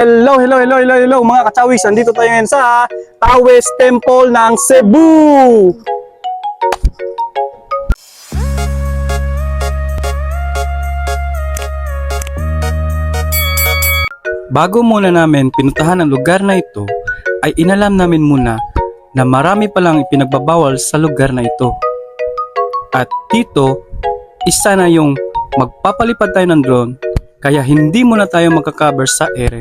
Hello mga kachawis. Andito tayo ngayon sa Taoist Temple ng Cebu. Bago muna namin pinuntahan ang lugar na ito, ay inalam namin muna na marami palang ipinagbabawal sa lugar na ito. At dito, isa na yung magpapalipad tayo ng drone, kaya hindi muna tayo magka-cover sa ere.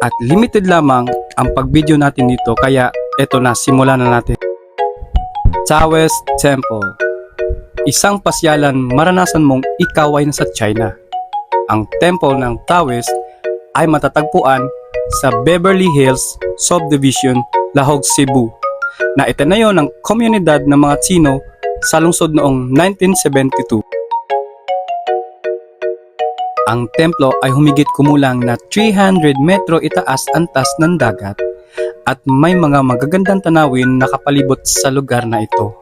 At limited lamang ang pag-video natin dito, kaya eto na, simulan na natin. Taoist Temple. Isang pasyalan maranasan mong ikaw ay nasa China. Ang temple ng Taoist ay matatagpuan sa Beverly Hills Subdivision, Lahog, Cebu, na itinayo ng komunidad ng mga Tsino sa lungsod noong 1972. Ang templo ay humigit kumulang na 300 metro itaas ang taas ng dagat at may mga magagandang tanawin na kapalibot sa lugar na ito.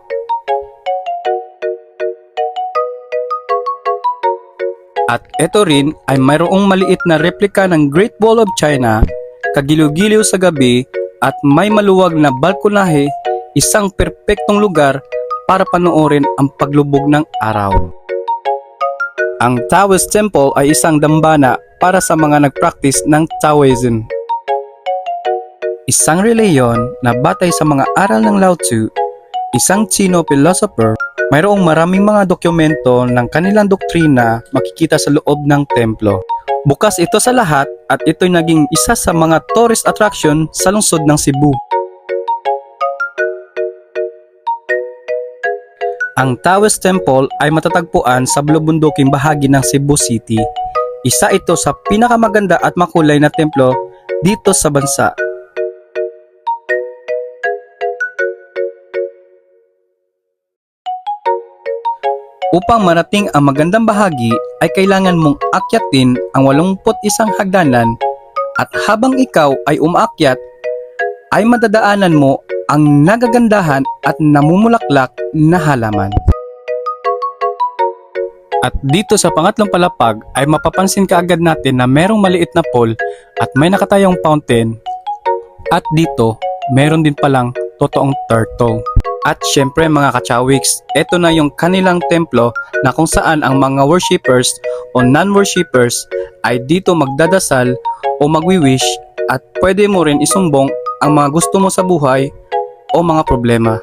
At ito rin ay mayroong maliit na replika ng Great Wall of China, kagiliw-giliw sa gabi at may maluwag na balkonahe, isang perpektong lugar para panoorin ang paglubog ng araw. Ang Taoist Temple ay isang dambana para sa mga nagpractice ng Taoism. Isang reliyon na batay sa mga aral ng Lao Tzu, isang Tsino philosopher. Mayroong maraming mga dokumento ng kanilang doktrina makikita sa loob ng templo. Bukas ito sa lahat at ito'y naging isa sa mga tourist attraction sa lungsod ng Cebu. Ang Taoist Temple ay matatagpuan sa bulubunduking bahagi ng Cebu City. Isa ito sa pinakamaganda at makulay na templo dito sa bansa. Upang marating ang magandang bahagi ay kailangan mong akyatin ang 81 hagdanan at habang ikaw ay umaakyat ay madadaanan mo ang nagagandahan at namumulaklak na halaman. At dito sa pangatlong palapag ay mapapansin kaagad natin na merong maliit na pool at may nakatayong fountain at dito meron din palang totoong turtle. At syempre mga kachawiks, ito na yung kanilang templo na kung saan ang mga worshippers o non-worshippers ay dito magdadasal o magwi-wish at pwede mo rin isumbong ang mga gusto mo sa buhay o mga problema.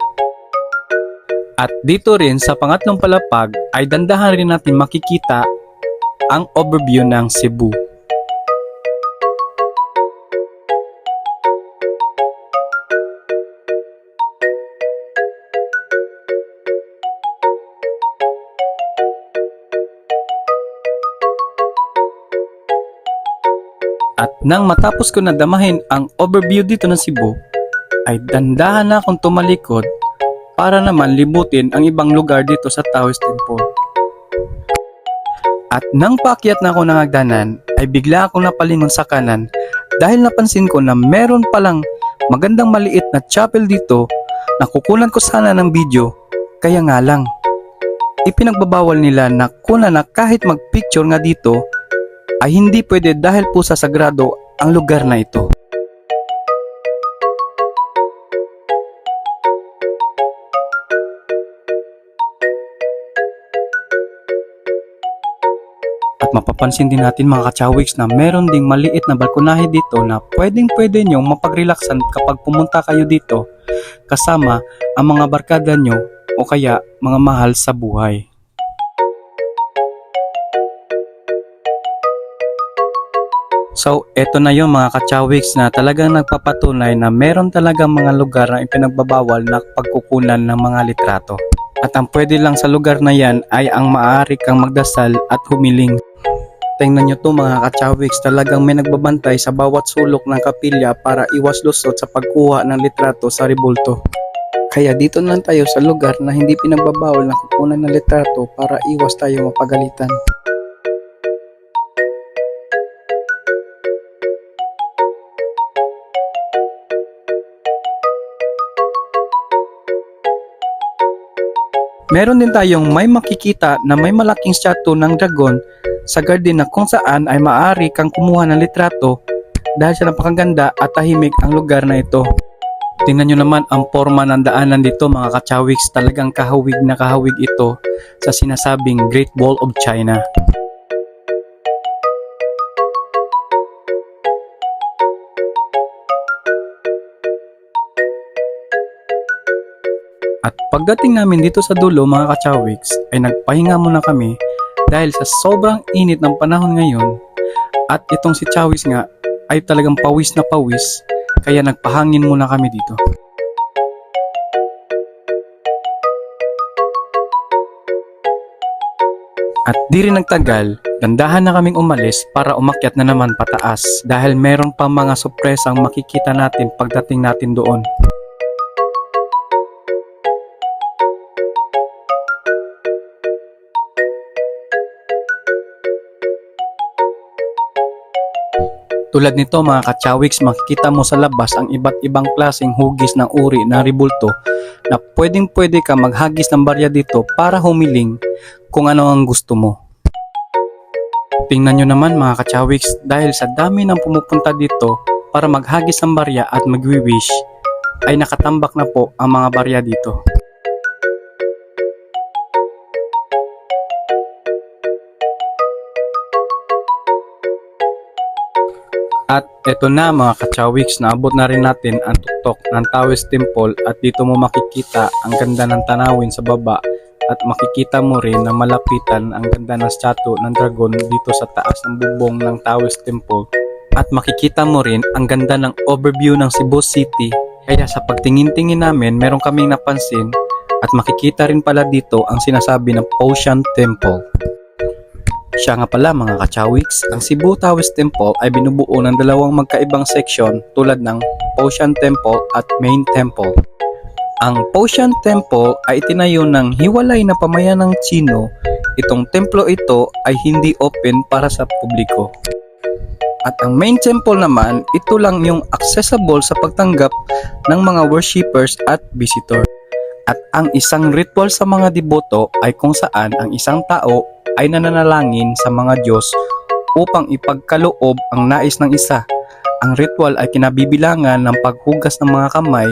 At dito rin sa pangatlong palapag ay dandahan rin natin makikita ang overview ng Cebu. At nang matapos ko na damahin ang overview dito ng Cebu, ay dandahan na akong tumalikod para naman libutin ang ibang lugar dito sa Taoist Temple. At nang paakyat na ako ng hagdanan, ay bigla akong napalingon sa kanan dahil napansin ko na meron palang magandang maliit na chapel dito na kukunan ko sana ng video, kaya nga lang, ipinagbabawal nila na kunan na kahit magpicture nga dito ay hindi pwede dahil po sa sagrado ang lugar na ito. At mapapansin din natin mga kachawiks na meron ding maliit na balkonahe dito na pwede nyong mapag-relaxan kapag pumunta kayo dito kasama ang mga barkada nyo o kaya mga mahal sa buhay. So, eto na yung mga kachawiks na talagang nagpapatunay na meron talagang mga lugar na ipinagbabawal na pagkukunan ng mga litrato. At ang pwede lang sa lugar na yan ay ang maaari kang magdasal at humiling. Tingnan nyo to mga kachawiks, talagang may nagbabantay sa bawat sulok ng kapilya para iwas lusot sa pagkuha ng litrato sa rebulto. Kaya dito lang tayo sa lugar na hindi pinagbabawal na kukunan ng litrato para iwas tayo mapagalitan. Meron din tayong may makikita na may malaking statue ng dragon sa garden na kung saan ay maaari kang kumuha ng litrato dahil sa napakaganda at tahimik ang lugar na ito. Tingnan nyo naman ang forma ng daanan dito mga kachawiks, talagang kahawig na kahawig ito sa sinasabing Great Wall of China. At pagdating namin dito sa dulo mga kachawiks ay nagpahinga muna kami dahil sa sobrang init ng panahon ngayon at itong si Chawis nga ay talagang pawis na pawis kaya nagpahangin muna kami dito. At di rin nagtagal, dandahan na kaming umalis para umakyat na naman pataas dahil meron pa mga sorpresang makikita natin pagdating natin doon. Tulad nito mga kachawiks, makikita mo sa labas ang iba't ibang klaseng hugis ng uri ng ribulto na pwedeng-pwede ka maghagis ng barya dito para humiling kung ano ang gusto mo. Tingnan nyo naman mga kachawiks, dahil sa dami ng pumupunta dito para maghagis ng barya at magwi-wish, ay nakatambak na po ang mga barya dito. At eto na mga kachawiks, naabot na rin natin ang tuktok ng Taoist Temple at dito mo makikita ang ganda ng tanawin sa baba at makikita mo rin na malapitan ang ganda ng statue ng dragon dito sa taas ng bubong ng Taoist Temple at makikita mo rin ang ganda ng overview ng Cebu City. Kaya sa pagtingin-tingin namin meron kaming napansin at makikita rin pala dito ang sinasabi ng Poshan Temple. Siya nga pala mga kachawiks, ang Cebu Taoist Temple ay binubuo ng dalawang magkaibang section tulad ng Poshan Temple at Main Temple. Ang Poshan Temple ay itinayo ng hiwalay na pamayan ng Chino. Itong templo ito ay hindi open para sa publiko. At ang Main Temple naman, ito lang yung accessible sa pagtanggap ng mga worshippers at visitor. At ang isang ritual sa mga deboto ay kung saan ang isang tao ay nananalangin sa mga Diyos upang ipagkaloob ang nais ng isa. Ang ritual ay kinabibilangan ng paghugas ng mga kamay,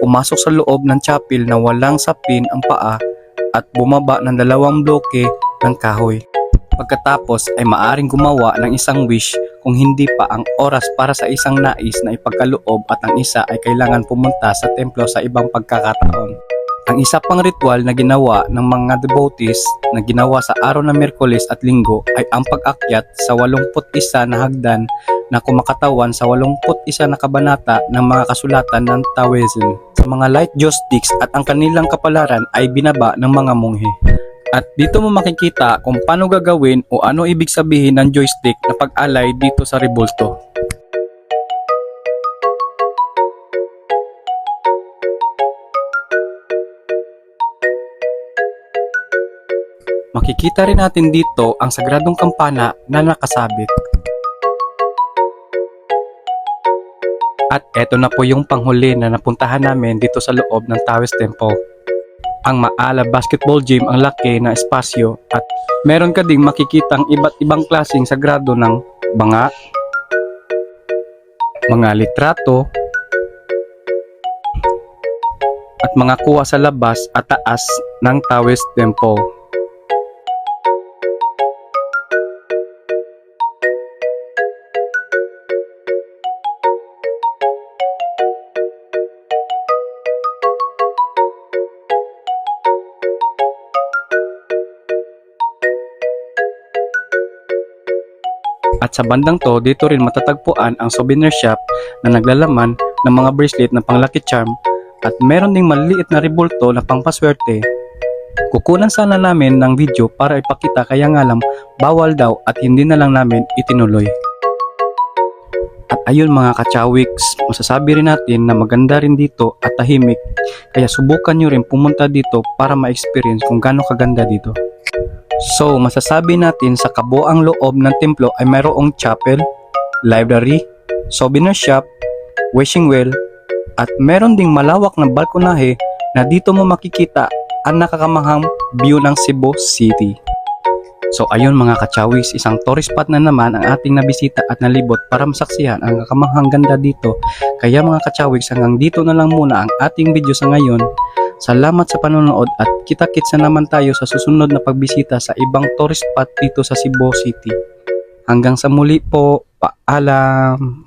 pumasok sa loob ng chapel na walang sapin ang paa at bumaba ng 2 bloke ng kahoy. Pagkatapos ay maaring gumawa ng isang wish kung hindi pa ang oras para sa isang nais na ipagkaloob at ang isa ay kailangan pumunta sa templo sa ibang pagkakataon. Ang isa pang ritual na ginawa ng mga devotees na ginawa sa araw ng Miyerkules at Linggo ay ang pag-akyat sa 81 na hagdan na kumakatawan sa 81 na kabanata ng mga kasulatan ng Taoism. Sa mga light joysticks at ang kanilang kapalaran ay binaba ng mga monghe. At dito mo makikita kung paano gagawin o ano ibig sabihin ng joystick na pag-alay dito sa ribulto. Makikita rin natin dito ang sagradong kampana na nakasabit. At eto na po yung panghuli na napuntahan namin dito sa loob ng Taoist Temple. Ang Maala Basketball Gym ang laki na espasyo at meron ka ding makikitang iba't ibang klaseng sagrado ng mga litrato at mga kuha sa labas at taas ng Taoist Temple. At sa bandang to, dito rin matatagpuan ang souvenir shop na naglalaman ng mga bracelet na pang lucky charm at meron ding maliliit na ribulto na pang paswerte. Kukunan sana namin ng video para ipakita kaya nga lang bawal daw at hindi na lang namin itinuloy. At ayun mga kachawiks, masasabi rin natin na maganda rin dito at tahimik kaya subukan nyo rin pumunta dito para ma-experience kung gaano kaganda dito. So, masasabi natin sa kabuang loob ng templo ay mayroong chapel, library, souvenir shop, wishing well, at meron ding malawak na balkonahe na dito mo makikita ang nakakamanghang view ng Cebu City. So ayun mga kachawis, isang tourist spot na naman ang ating nabisita at nalibot para masaksihan ang kamamanghang ganda dito. Kaya mga kachawis, hanggang dito na lang muna ang ating video sa ngayon. Salamat sa panonood at kita-kits na naman tayo sa susunod na pagbisita sa ibang tourist spot dito sa Cebu City. Hanggang sa muli po, paalam!